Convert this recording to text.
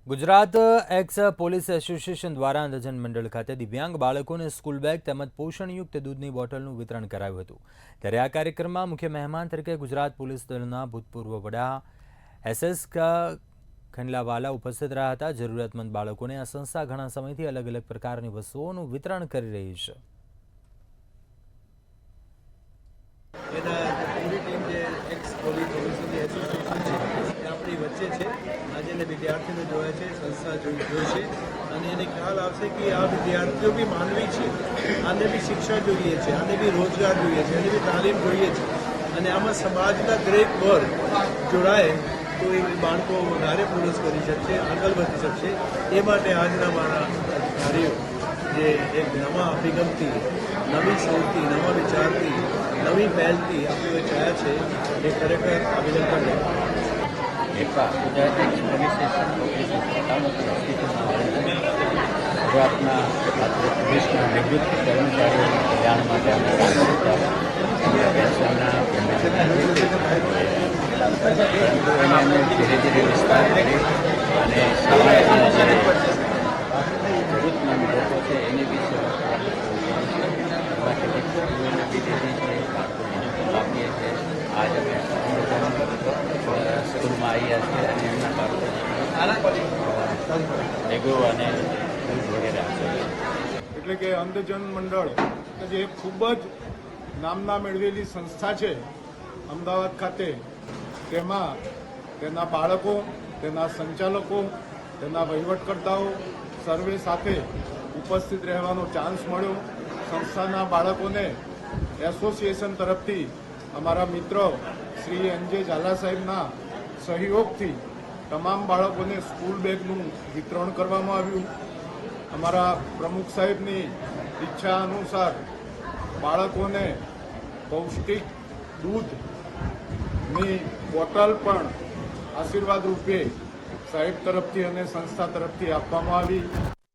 Gujarat x police association દ્વારા અંધજન મંડળ ખાતે દિવ્યાંગ બાળકોને સ્કૂલ બેગ તેમજ પોષણયુક્ત દૂધની બોટલનું વિતરણ કરાયું હતું। ત્યારે આ કાર્યક્રમમાં મુખ્ય મહેમાન તરીકે ગુજરાત પોલીસ દળના ભૂતપૂર્વ વડા SS ખંડલાવાલા ઉપસ્થિત રહ્યા હતા। જરૂરિયાતમંદ બાળકોને આ સંસ્થા ઘણા સમયથી અલગ અલગ પ્રકારની વસ્તુઓનું વિતરણ કરી રહી છે। વચ્ચે છે આજે એને વિદ્યાર્થીને જોયા છે, સંસ્થા જોઈશે અને એને ખ્યાલ આવશે કે આ વિદ્યાર્થીઓ બી માનવી છે, આને બી શિક્ષા જોઈએ છે, આને બી રોજગાર જોઈએ છે, આને બી તાલીમ જોઈએ છે અને આમાં સમાજના દરેક વર્ગ જોડાય તો એ બાળકો વધારે પ્રોગ્રેસ કરી શકશે, આગળ વધી શકશે। એ માટે આજના મારા અધિકારીઓ જે એક નવા અભિગમથી, નવી સોચથી, નવા વિચારથી, નવી પહેલથી આપણે ચાહ્યા છે એ ખરેખર અભિનંદન છે। ગુજરાત એક્સ પોલીસ ગુજરાતના પોલીસના નિવૃત્ત કર્મચારીઓના કલ્યાણ માટે અમે પેન્શનના એને અમે ધીરે ધીરે વિસ્તાર કરી અને સમાજના જે જરૂરતમંદ લોકો છે એની બી સેવા કરવાની કેટલીક સ્કૂલોને બી દીધી છે, બાળકોને આપીએ છીએ। આજ અમે સ્કૂલમાં આવ્યા છીએ અને એમના બાળકો લેગો અને વગેરે આપે। એટલે કે અંધજન મંડળ જે ખૂબ જ નામના મેળવેલી સંસ્થા છે અમદાવાદ ખાતે, તેમાં તેના બાળકો, તેના સંચાલકો, તેના વહીવટકર્તાઓ સર્વે સાથે ઉપસ્થિત રહેવાનો ચાન્સ મળ્યો। સંસ્થાના બાળકોને એસોસિએશન તરફથી અમારા મિત્ર શ્રી NJ ઝાલા સાહેબના સહયોગથી તમામ બાળકોને સ્કૂલ બેગનું વિતરણ કરવામાં આવ્યું। અમારા પ્રમુખ સાહેબની ઈચ્છા અનુસાર બાળકોને પૌષ્ટિક દૂધની બોટલ પણ આશીર્વાદ રૂપે સાહેબ તરફથી અને સંસ્થા તરફથી આપવામાં આવી।